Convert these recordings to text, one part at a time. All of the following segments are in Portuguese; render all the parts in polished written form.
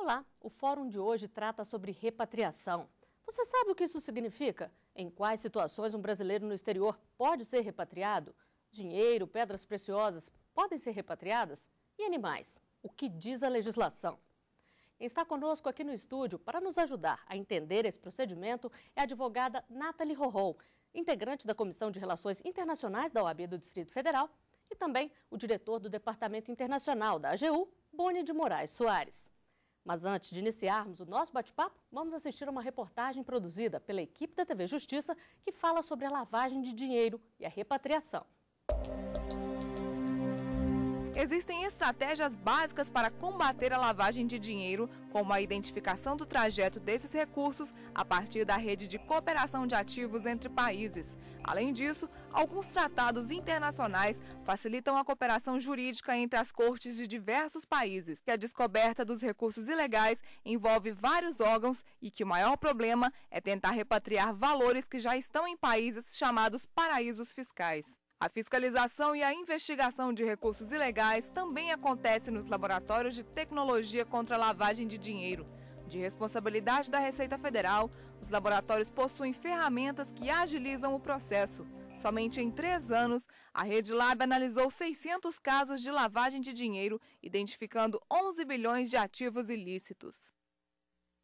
Olá, o fórum de hoje trata sobre repatriação. Você sabe o que isso significa? Em quais situações um brasileiro no exterior pode ser repatriado? Dinheiro, pedras preciosas podem ser repatriadas? E animais? O que diz a legislação? Quem está conosco aqui no estúdio para nos ajudar a entender esse procedimento é a advogada Nathalie Rorrou, integrante da Comissão de Relações Internacionais da OAB do Distrito Federal, e também o diretor do Departamento Internacional da AGU, Boni de Moraes Soares. Mas antes de iniciarmos o nosso bate-papo, vamos assistir a uma reportagem produzida pela equipe da TV Justiça que fala sobre a lavagem de dinheiro e a repatriação. Existem estratégias básicas para combater a lavagem de dinheiro, como a identificação do trajeto desses recursos a partir da rede de cooperação de ativos entre países. Além disso, alguns tratados internacionais facilitam a cooperação jurídica entre as cortes de diversos países, que a descoberta dos recursos ilegais envolve vários órgãos e que o maior problema é tentar repatriar valores que já estão em países chamados paraísos fiscais. A fiscalização e a investigação de recursos ilegais também acontece nos laboratórios de tecnologia contra a lavagem de dinheiro. De responsabilidade da Receita Federal, os laboratórios possuem ferramentas que agilizam o processo. Somente em 3 anos, a Rede Lab analisou 600 casos de lavagem de dinheiro, identificando 11 bilhões de ativos ilícitos.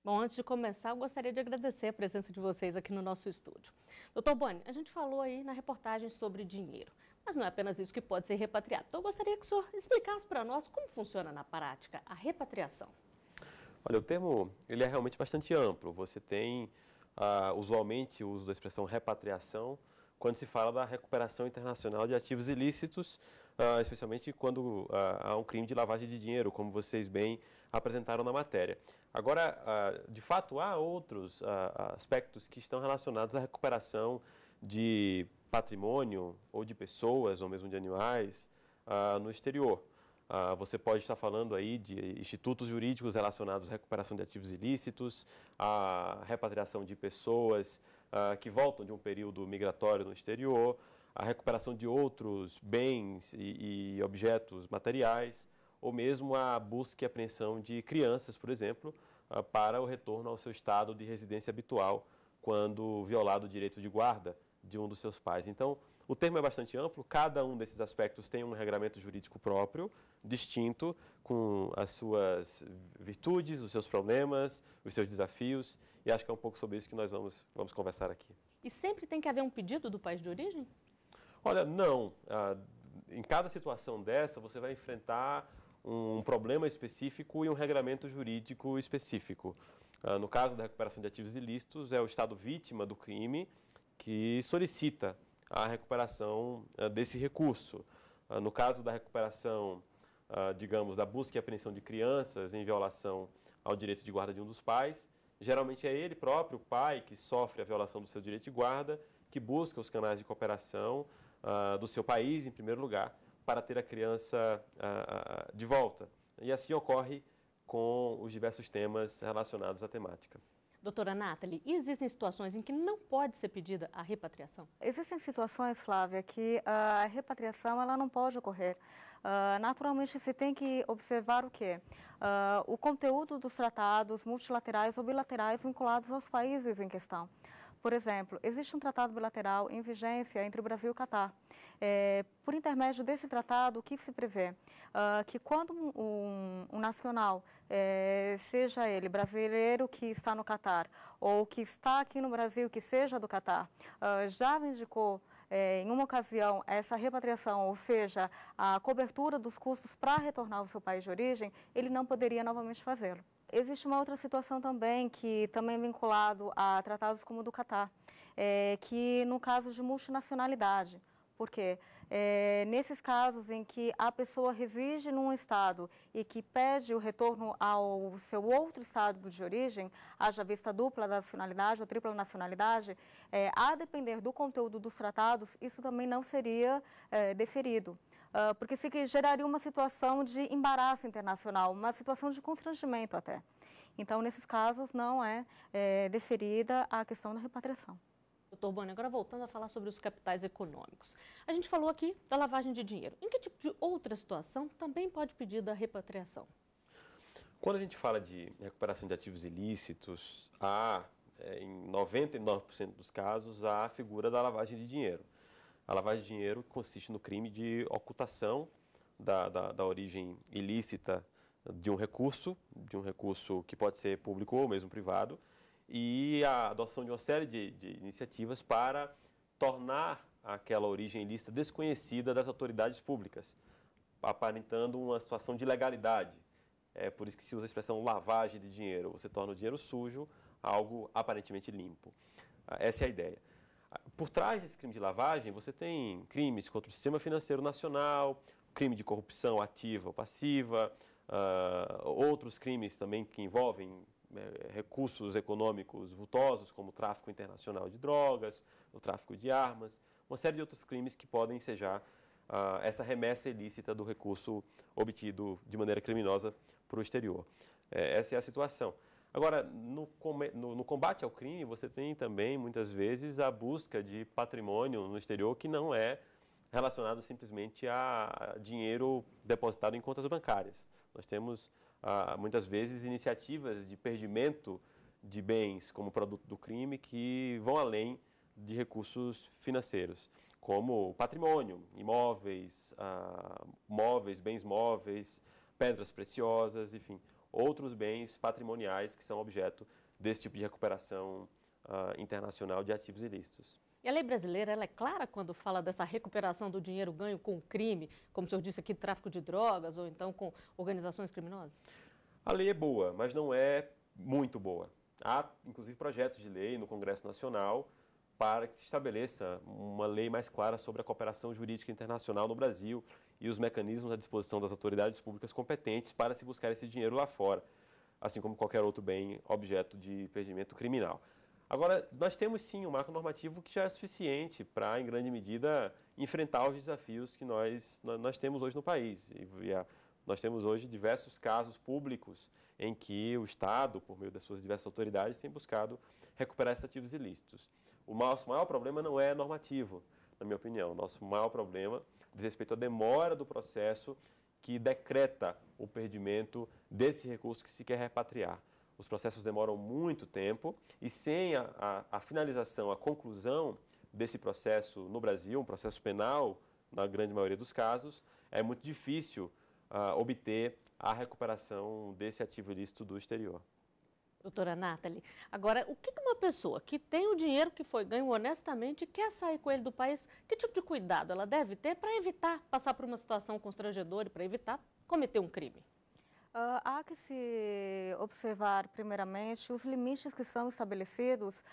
Bom, antes de começar, eu gostaria de agradecer a presença de vocês aqui no nosso estúdio. Doutor Boni, a gente falou aí na reportagem sobre dinheiro, mas não é apenas isso que pode ser repatriado. Então, eu gostaria que o senhor explicasse para nós como funciona na prática a repatriação. Olha, o termo ele é realmente bastante amplo. Você tem, usualmente, o uso da expressão repatriação quando se fala da recuperação internacional de ativos ilícitos, especialmente quando há um crime de lavagem de dinheiro, como vocês bem apresentaram na matéria. Agora, de fato, há outros aspectos que estão relacionados à recuperação de patrimônio ou de pessoas ou mesmo de animais no exterior. Você pode estar falando aí de institutos jurídicos relacionados à recuperação de ativos ilícitos, à repatriação de pessoas que voltam de um período migratório no exterior, a recuperação de outros bens e objetos materiais, ou mesmo a busca e apreensão de crianças, por exemplo, para o retorno ao seu estado de residência habitual, quando violado o direito de guarda de um dos seus pais. Então, o termo é bastante amplo, cada um desses aspectos tem um regramento jurídico próprio, distinto, com as suas virtudes, os seus problemas, os seus desafios, e acho que é um pouco sobre isso que nós vamos conversar aqui. E sempre tem que haver um pedido do país de origem? Olha, não. Em cada situação dessa, você vai enfrentar um problema específico e um regramento jurídico específico. No caso da recuperação de ativos ilícitos, é o Estado vítima do crime que solicita a recuperação desse recurso. No caso da recuperação, digamos, da busca e apreensão de crianças em violação ao direito de guarda de um dos pais, geralmente é ele próprio, o pai, que sofre a violação do seu direito de guarda, que busca os canais de cooperação do seu país, em primeiro lugar, para ter a criança de volta. E assim ocorre com os diversos temas relacionados à temática. Doutora Nathalie, e existem situações em que não pode ser pedida a repatriação? Existem situações, Flávia, que a repatriação ela não pode ocorrer. Naturalmente, se tem que observar o quê? O conteúdo dos tratados multilaterais ou bilaterais vinculados aos países em questão. Por exemplo, existe um tratado bilateral em vigência entre o Brasil e o Catar. Por intermédio desse tratado, o que se prevê? Que quando um nacional, seja ele brasileiro que está no Catar ou que está aqui no Brasil, que seja do Catar, já indicou em uma ocasião essa repatriação, ou seja, a cobertura dos custos para retornar ao seu país de origem, ele não poderia novamente fazê-lo. Existe uma outra situação também, que também é vinculado a tratados como o do Catar, que no caso de multinacionalidade. Por quê? Nesses casos em que a pessoa reside num estado e que pede o retorno ao seu outro estado de origem, haja vista dupla nacionalidade ou tripla nacionalidade, a depender do conteúdo dos tratados, isso também não seria deferido. Porque isso geraria uma situação de embaraço internacional, uma situação de constrangimento até. Então, nesses casos, não é deferida a questão da repatriação. Doutor Boni, agora voltando a falar sobre os capitais econômicos. A gente falou aqui da lavagem de dinheiro. Em que tipo de outra situação também pode pedir da repatriação? Quando a gente fala de recuperação de ativos ilícitos, em 99% dos casos, há a figura da lavagem de dinheiro. A lavagem de dinheiro consiste no crime de ocultação da origem ilícita de um recurso que pode ser público ou mesmo privado, e a adoção de uma série de iniciativas para tornar aquela origem ilícita desconhecida das autoridades públicas, aparentando uma situação de ilegalidade. É por isso que se usa a expressão lavagem de dinheiro. Você torna o dinheiro sujo algo aparentemente limpo. Essa é a ideia. Por trás desse crime de lavagem, você tem crimes contra o sistema financeiro nacional, crime de corrupção ativa ou passiva, outros crimes também que envolvem recursos econômicos vultosos, como o tráfico internacional de drogas, o tráfico de armas, uma série de outros crimes que podem ensejar essa remessa ilícita do recurso obtido de maneira criminosa para o exterior. Essa é a situação. Agora, no combate ao crime, você tem também, muitas vezes, a busca de patrimônio no exterior que não é relacionado simplesmente a dinheiro depositado em contas bancárias. Nós temos, muitas vezes, iniciativas de perdimento de bens como produto do crime que vão além de recursos financeiros, como patrimônio, imóveis, bens móveis, pedras preciosas, enfim, outros bens patrimoniais que são objeto desse tipo de recuperação internacional de ativos ilícitos. E a lei brasileira, ela é clara quando fala dessa recuperação do dinheiro ganho com crime, como o senhor disse aqui, tráfico de drogas ou então com organizações criminosas? A lei é boa, mas não é muito boa. Há, inclusive, projetos de lei no Congresso Nacional para que se estabeleça uma lei mais clara sobre a cooperação jurídica internacional no Brasil e os mecanismos à disposição das autoridades públicas competentes para se buscar esse dinheiro lá fora, assim como qualquer outro bem objeto de perdimento criminal. Agora, nós temos sim um marco normativo que já é suficiente para, em grande medida, enfrentar os desafios que nós temos hoje no país. Nós temos hoje diversos casos públicos em que o Estado, por meio das suas diversas autoridades, tem buscado recuperar esses ativos ilícitos. O nosso maior problema não é normativo, na minha opinião. O nosso maior problema diz respeito à demora do processo que decreta o perdimento desse recurso que se quer repatriar. Os processos demoram muito tempo e sem a finalização, a conclusão desse processo no Brasil, um processo penal, na grande maioria dos casos, é muito difícil obter a recuperação desse ativo ilícito do exterior. Doutora Nathalie, agora, o que uma pessoa que tem o dinheiro que foi ganho honestamente e quer sair com ele do país, que tipo de cuidado ela deve ter para evitar passar por uma situação constrangedora e para evitar cometer um crime? Há que se observar, primeiramente, os limites que são estabelecidos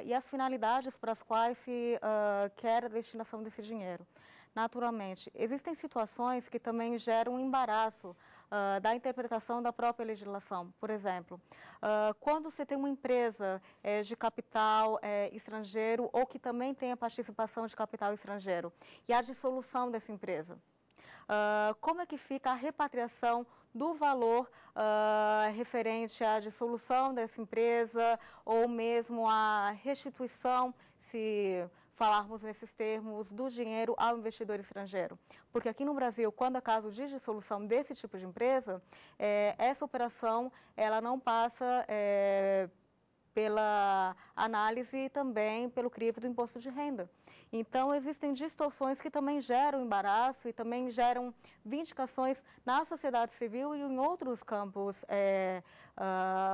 e as finalidades para as quais se quer a destinação desse dinheiro. Naturalmente, existem situações que também geram um embaraço da interpretação da própria legislação. Por exemplo, quando você tem uma empresa de capital estrangeiro ou que também tem a participação de capital estrangeiro e a dissolução dessa empresa, como é que fica a repatriação do valor referente à dissolução dessa empresa ou mesmo a restituição, se falarmos nesses termos, do dinheiro ao investidor estrangeiro? Porque aqui no Brasil, quando é caso de dissolução desse tipo de empresa, essa operação ela não passa pela análise e também pelo crivo do imposto de renda. Então, existem distorções que também geram embaraço e também geram vindicações na sociedade civil e em outros campos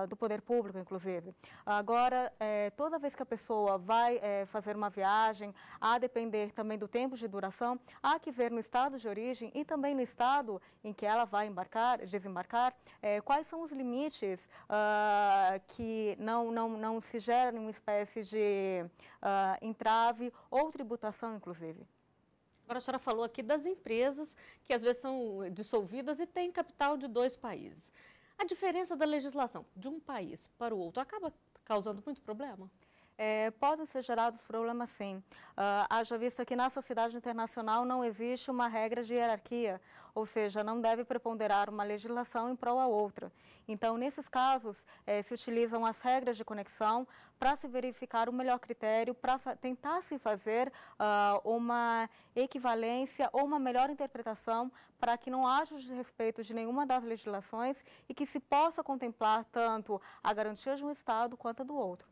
do poder público, inclusive. Agora, toda vez que a pessoa vai fazer uma viagem, a depender também do tempo de duração, há que ver no estado de origem e também no estado em que ela vai desembarcar, quais são os limites que não se gera uma espécie de entrave ou tributação, inclusive. Agora, a senhora falou aqui das empresas que às vezes são dissolvidas e têm capital de dois países. A diferença da legislação de um país para o outro acaba causando muito problema? Podem ser gerados problemas, sim. Haja vista que na sociedade internacional não existe uma regra de hierarquia, ou seja, não deve preponderar uma legislação em prol a outra. Então, nesses casos, se utilizam as regras de conexão para se verificar o melhor critério, para tentar se fazer uma equivalência ou uma melhor interpretação para que não haja desrespeito de nenhuma das legislações e que se possa contemplar tanto a garantia de um Estado quanto a do outro.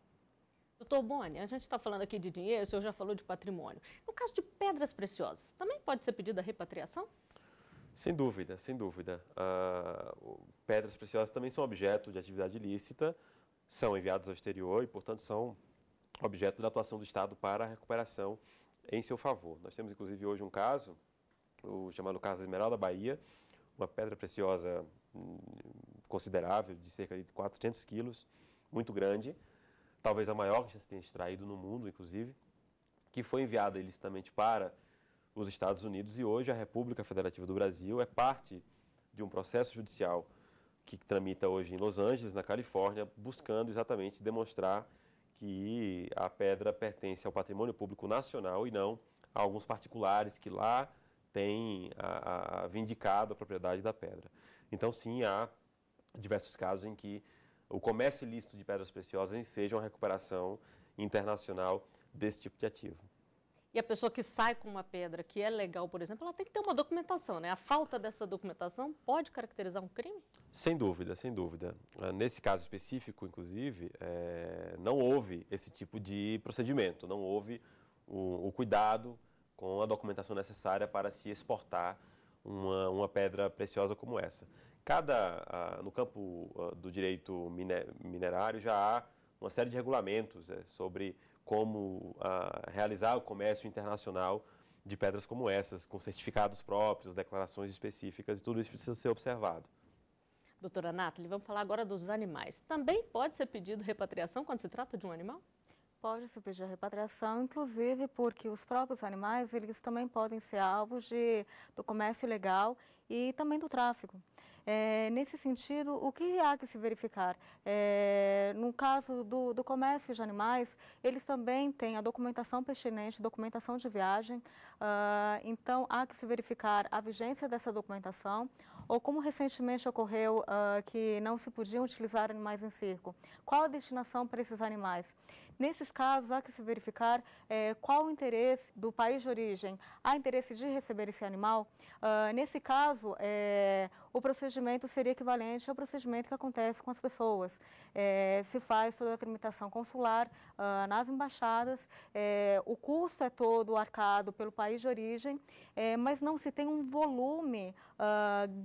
Doutor Boni, a gente está falando aqui de dinheiro, o senhor já falou de patrimônio. No caso de pedras preciosas, também pode ser pedida a repatriação? Sem dúvida, sem dúvida. Pedras preciosas também são objeto de atividade ilícita, são enviadas ao exterior e, portanto, são objeto da atuação do Estado para a recuperação em seu favor. Nós temos, inclusive, hoje um caso, o chamado caso Esmeralda Bahia, uma pedra preciosa considerável, de cerca de 400 quilos, muito grande, talvez a maior que já se tenha extraído no mundo, inclusive, que foi enviada ilicitamente para os Estados Unidos e hoje a República Federativa do Brasil é parte de um processo judicial que tramita hoje em Los Angeles, na Califórnia, buscando exatamente demonstrar que a pedra pertence ao patrimônio público nacional e não a alguns particulares que lá têm vindicado a propriedade da pedra. Então, sim, há diversos casos em que o comércio ilícito de pedras preciosas seja uma recuperação internacional desse tipo de ativo. E a pessoa que sai com uma pedra que é legal, por exemplo, ela tem que ter uma documentação, né? A falta dessa documentação pode caracterizar um crime? Sem dúvida, sem dúvida. Nesse caso específico, inclusive, não houve esse tipo de procedimento, não houve o cuidado com a documentação necessária para se exportar uma pedra preciosa como essa. No campo do direito minerário já há uma série de regulamentos sobre como realizar o comércio internacional de pedras como essas, com certificados próprios, declarações específicas e tudo isso precisa ser observado. Doutora Nathalie, vamos falar agora dos animais. Também pode ser pedido repatriação quando se trata de um animal? Pode se pedir a repatriação, inclusive porque os próprios animais, eles também podem ser alvos do comércio ilegal e também do tráfico. Nesse sentido, o que há que se verificar? No caso do comércio de animais, eles também têm a documentação pertinente, documentação de viagem, então há que se verificar a vigência dessa documentação, ou como recentemente ocorreu que não se podiam utilizar animais em circo. Qual a destinação para esses animais? Nesses casos, há que se verificar qual o interesse do país de origem. Há interesse de receber esse animal? Nesse caso, o procedimento seria equivalente ao procedimento que acontece com as pessoas. Se faz toda a tramitação consular nas embaixadas, o custo é todo arcado pelo país de origem, mas não se tem um volume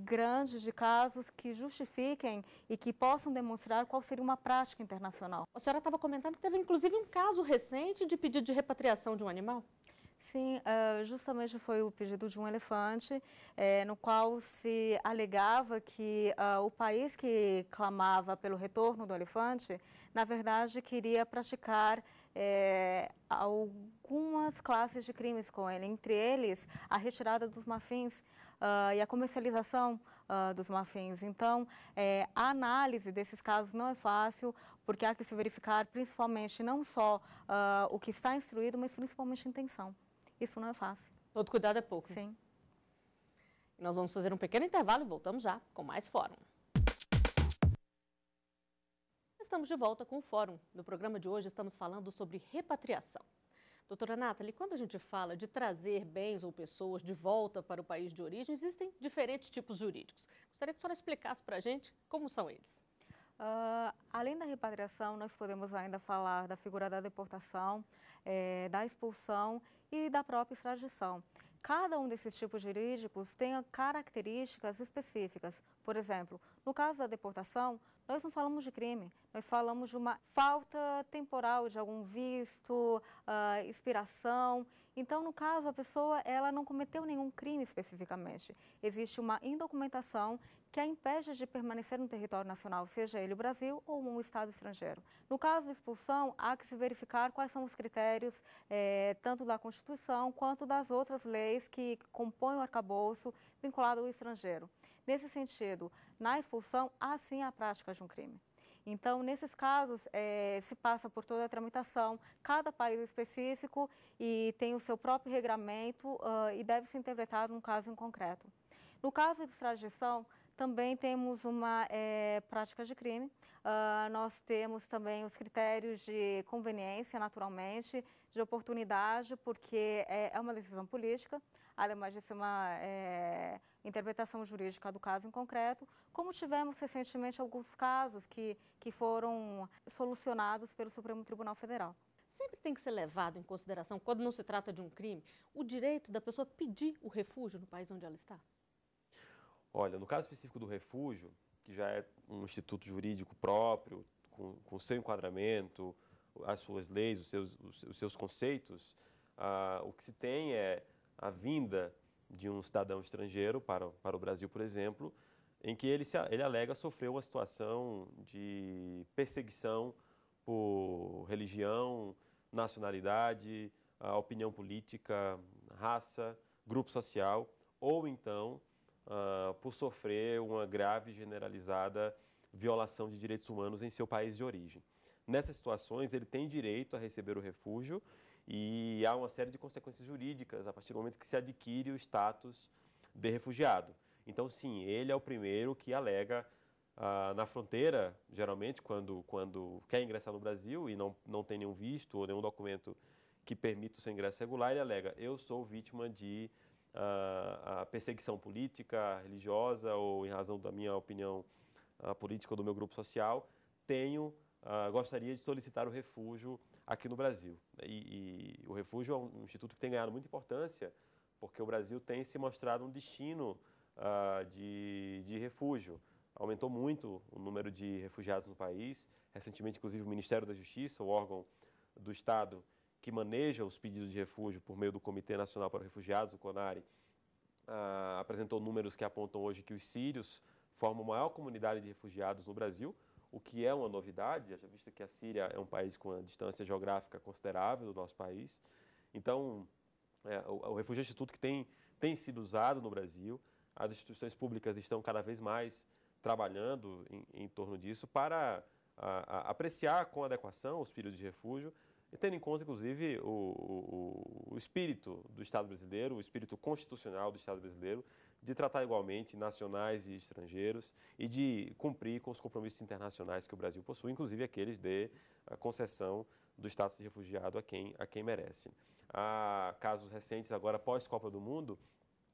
grande de casos que justifiquem e que possam demonstrar qual seria uma prática internacional. A senhora estava comentando que teve inclusive um caso recente de pedido de repatriação de um animal? Sim, justamente foi o pedido de um elefante, no qual se alegava que o país que clamava pelo retorno do elefante, na verdade, queria praticar algumas classes de crimes com ele, entre eles a retirada dos marfins e a comercialização dos marfins. Então, a análise desses casos não é fácil, porque há que se verificar principalmente não só o que está instruído, mas principalmente a intenção. Isso não é fácil. Todo cuidado é pouco. Sim. Nós vamos fazer um pequeno intervalo e voltamos já com mais Fórum. Estamos de volta com o Fórum. No programa de hoje estamos falando sobre repatriação. Doutora Nathalie, quando a gente fala de trazer bens ou pessoas de volta para o país de origem, existem diferentes tipos jurídicos. Gostaria que a senhora explicasse para a gente como são eles. Além da repatriação, nós podemos ainda falar da figura da deportação, da expulsão e da própria extradição. Cada um desses tipos jurídicos tem características específicas. Por exemplo, no caso da deportação, nós não falamos de crime, nós falamos de uma falta temporal de algum visto, expiração. Então, no caso, a pessoa ela não cometeu nenhum crime especificamente. Existe uma indocumentação que a impede de permanecer no território nacional, seja ele o Brasil ou um estado estrangeiro. No caso da expulsão, há que se verificar quais são os critérios, tanto da Constituição quanto das outras leis que compõem o arcabouço vinculado ao estrangeiro. Nesse sentido, na expulsão, há sim a prática de um crime. Então, nesses casos, se passa por toda a tramitação, cada país específico e tem o seu próprio regramento e deve ser interpretado num caso em concreto. No caso de extradição, também temos uma prática de crime. Nós temos também os critérios de conveniência, naturalmente, de oportunidade, porque é uma decisão política, além de ser uma interpretação jurídica do caso em concreto, como tivemos recentemente alguns casos que foram solucionados pelo Supremo Tribunal Federal. Sempre tem que ser levado em consideração, quando não se trata de um crime, o direito da pessoa pedir o refúgio no país onde ela está? Olha, no caso específico do refúgio, que já é um instituto jurídico próprio, com seu enquadramento, as suas leis, os seus conceitos, o que se tem é a vinda de um cidadão estrangeiro para o Brasil, por exemplo, em que ele alega sofrer uma situação de perseguição por religião, nacionalidade, opinião política, raça, grupo social, ou então por sofrer uma grave e generalizada violação de direitos humanos em seu país de origem. Nessas situações, ele tem direito a receber o refúgio e há uma série de consequências jurídicas a partir do momento que se adquire o status de refugiado. Então, sim, ele é o primeiro que alega na fronteira, geralmente, quando quer ingressar no Brasil e não tem nenhum visto ou nenhum documento que permita o seu ingresso regular, ele alega: eu sou vítima de a perseguição política, religiosa ou em razão da minha opinião política ou do meu grupo social, gostaria de solicitar o refúgio aqui no Brasil. E o refúgio é um instituto que tem ganhado muita importância, porque o Brasil tem se mostrado um destino de refúgio. Aumentou muito o número de refugiados no país. Recentemente, inclusive, o Ministério da Justiça, o órgão do Estado que maneja os pedidos de refúgio por meio do Comitê Nacional para Refugiados, o CONARE, apresentou números que apontam hoje que os sírios formam a maior comunidade de refugiados no Brasil, o que é uma novidade, já visto que a Síria é um país com uma distância geográfica considerável do nosso país. Então, o Refúgio é um instituto que tem sido usado no Brasil. As instituições públicas estão cada vez mais trabalhando em torno disso para apreciar com adequação os períodos de refúgio, e tendo em conta, inclusive, o espírito do Estado brasileiro, o espírito constitucional do Estado brasileiro, de tratar igualmente nacionais e estrangeiros e de cumprir com os compromissos internacionais que o Brasil possui, inclusive aqueles de concessão do status de refugiado a quem merece. Há casos recentes, agora pós-Copa do Mundo,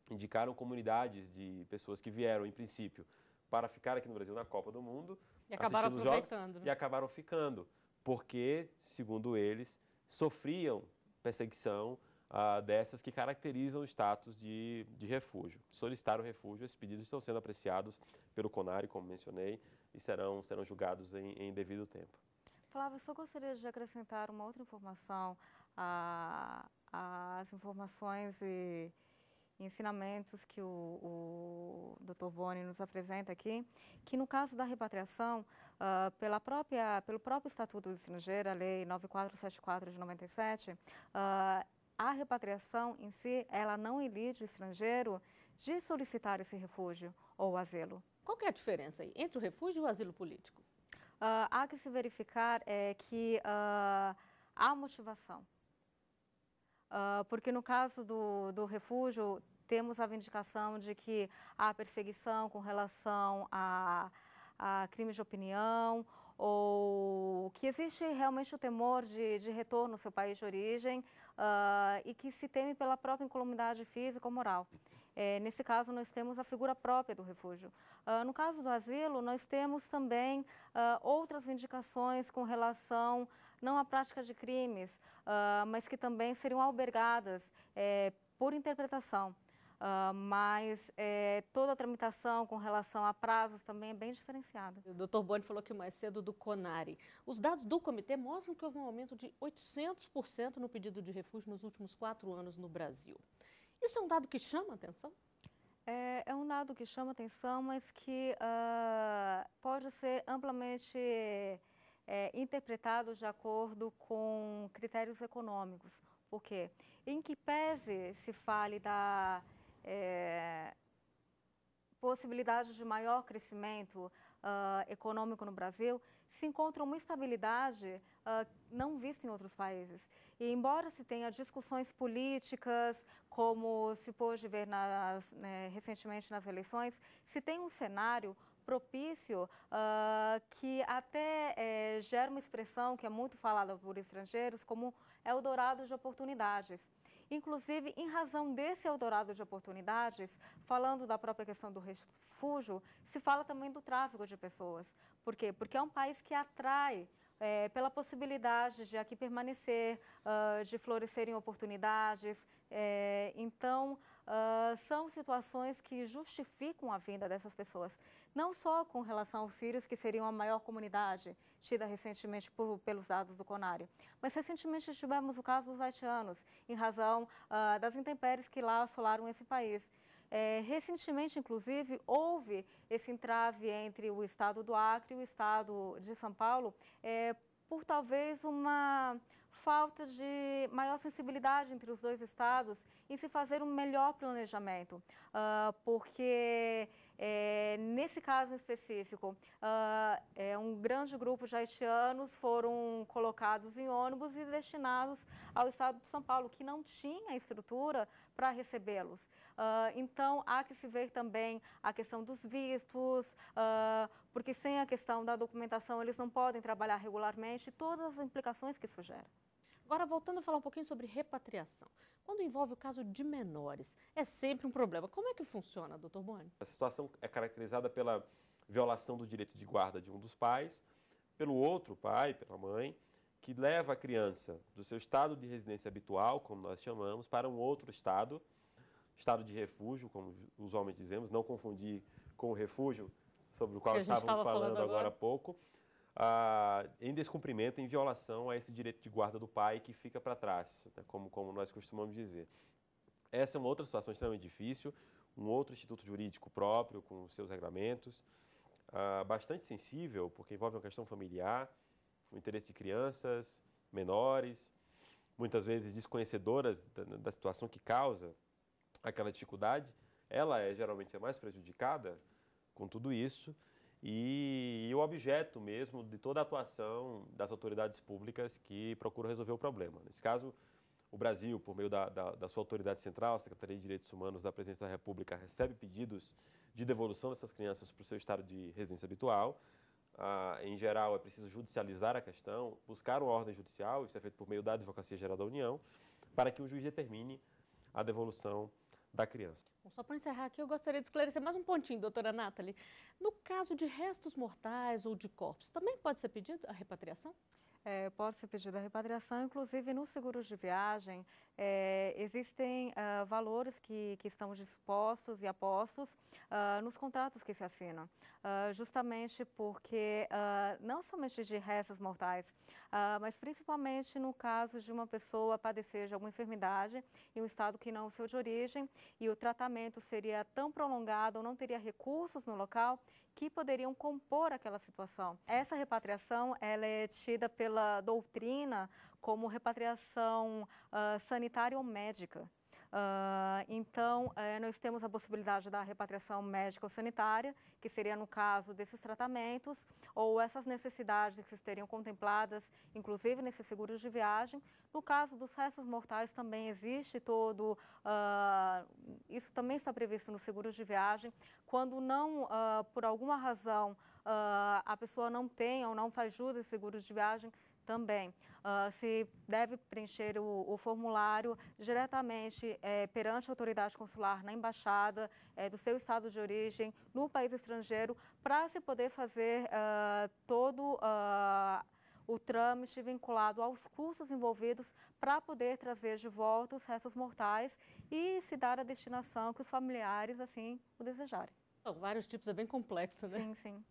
indicaram comunidades de pessoas que vieram, em princípio, para ficar aqui no Brasil na Copa do Mundo, e acabaram aproveitando, jogos, e acabaram ficando, porque, segundo eles, sofriam perseguição dessas que caracterizam o status de refúgio. Solicitaram refúgio, esses pedidos estão sendo apreciados pelo CONARE, como mencionei, e serão julgados em devido tempo. Flávio, eu só gostaria de acrescentar uma outra informação às informações e ensinamentos que o Dr. Boni nos apresenta aqui, que no caso da repatriação, pelo próprio Estatuto do Estrangeiro, a Lei 9474 de 97, a repatriação em si, ela não ilide o estrangeiro de solicitar esse refúgio ou asilo. Qual que é a diferença aí entre o refúgio e o asilo político? Há que se verificar que há motivação. Porque no caso do refúgio, temos a vindicação de que há perseguição com relação a crimes de opinião, ou que existe realmente o temor de retorno ao seu país de origem e que se teme pela própria incolumidade física ou moral. Nesse caso, nós temos a figura própria do refúgio. No caso do asilo, nós temos também outras vindicações com relação não à prática de crimes, mas que também seriam albergadas por interpretação. Mas toda a tramitação com relação a prazos também é bem diferenciada. O Dr. Boni falou aqui mais cedo do CONARE. Os dados do comitê mostram que houve um aumento de 800% no pedido de refúgio nos últimos 4 anos no Brasil. Isso é um dado que chama a atenção? É um dado que chama a atenção, mas que pode ser amplamente interpretado de acordo com critérios econômicos. Por quê? Em que pese se fale da possibilidade de maior crescimento econômico no Brasil, se encontra uma estabilidade não vista em outros países. E embora se tenha discussões políticas, como se pôde ver recentemente nas eleições, se tem um cenário propício que até gera uma expressão que é muito falada por estrangeiros como Eldorado de oportunidades. Inclusive, em razão desse Eldorado de oportunidades, falando da própria questão do refúgio, se fala também do tráfico de pessoas. Por quê? Porque é um país que atrai pela possibilidade de aqui permanecer, de florescerem oportunidades. Então, são situações que justificam a vinda dessas pessoas. Não só com relação aos sírios, que seriam a maior comunidade tida recentemente pelos dados do CONARE, mas recentemente tivemos o caso dos haitianos, em razão das intempéries que lá assolaram esse país. Recentemente, inclusive, houve esse entrave entre o estado do Acre e o estado de São Paulo, por talvez uma falta de maior sensibilidade entre os dois estados em se fazer um melhor planejamento, porque nesse caso específico, um grande grupo de haitianos foram colocados em ônibus e destinados ao estado de São Paulo, que não tinha estrutura para recebê-los. Então, há que se ver também a questão dos vistos, porque sem a questão da documentação eles não podem trabalhar regularmente, todas as implicações que isso gera. Agora, voltando a falar um pouquinho sobre repatriação. Quando envolve o caso de menores, é sempre um problema. Como é que funciona, doutor Boni? A situação é caracterizada pela violação do direito de guarda de um dos pais, pelo outro pai, pela mãe, que leva a criança do seu estado de residência habitual, como nós chamamos, para um outro estado de refúgio, como usualmente dizemos, não confundir com o refúgio sobre o qual estávamos falando agora há pouco, em descumprimento, em violação a esse direito de guarda do pai que fica para trás, né, como nós costumamos dizer. Essa é uma outra situação extremamente difícil, um outro instituto jurídico próprio, com os seus regramentos, bastante sensível, porque envolve uma questão familiar, o interesse de crianças, menores, muitas vezes desconhecedoras da situação que causa aquela dificuldade. Ela geralmente é mais prejudicada com tudo isso, e o objeto mesmo de toda a atuação das autoridades públicas que procuram resolver o problema. Nesse caso, o Brasil, por meio da sua autoridade central, a Secretaria de Direitos Humanos da Presidência da República, recebe pedidos de devolução dessas crianças para o seu estado de residência habitual. Em geral, é preciso judicializar a questão, buscar uma ordem judicial, isso é feito por meio da Advocacia Geral da União, para que o juiz determine a devolução da criança. Bom, só para encerrar aqui, eu gostaria de esclarecer mais um pontinho, doutora Nathalie. No caso de restos mortais ou de corpos, também pode ser pedida a repatriação? Pode ser pedida a repatriação, inclusive nos seguros de viagem, existem valores que estão dispostos e apostos nos contratos que se assinam, justamente porque não somente de restos mortais, mas principalmente no caso de uma pessoa padecer de alguma enfermidade em um estado que não é o seu de origem e o tratamento seria tão prolongado ou não teria recursos no local que poderiam compor aquela situação. Essa repatriação ela é tida pela doutrina como repatriação sanitária ou médica. Então, nós temos a possibilidade da repatriação médica ou sanitária, que seria no caso desses tratamentos, ou essas necessidades que estariam contempladas, inclusive nesses seguros de viagem. No caso dos restos mortais também existe todo, isso também está previsto nos seguros de viagem, quando não, por alguma razão, a pessoa não tem ou não faz jus a seguros de viagem, também se deve preencher o formulário diretamente perante a autoridade consular na embaixada do seu estado de origem no país estrangeiro para se poder fazer todo o trâmite vinculado aos custos envolvidos para poder trazer de volta os restos mortais e se dar a destinação que os familiares assim o desejarem. São vários tipos, é bem complexo, né? Sim, sim.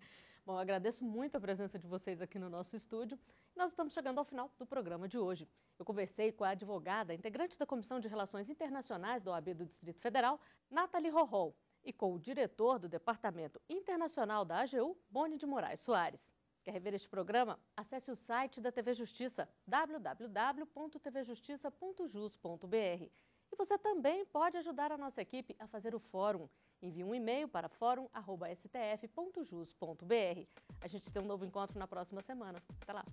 Bom, agradeço muito a presença de vocês aqui no nosso estúdio. Nós estamos chegando ao final do programa de hoje. Eu conversei com a advogada, integrante da Comissão de Relações Internacionais da OAB do Distrito Federal, Nathalie Rohol, e com o diretor do Departamento Internacional da AGU, Boni de Moraes Soares. Quer rever este programa? Acesse o site da TV Justiça, www.tvjustiça.jus.br. E você também pode ajudar a nossa equipe a fazer o fórum. Envie um e-mail para forum@stf.jus.br. A gente tem um novo encontro na próxima semana. Até lá!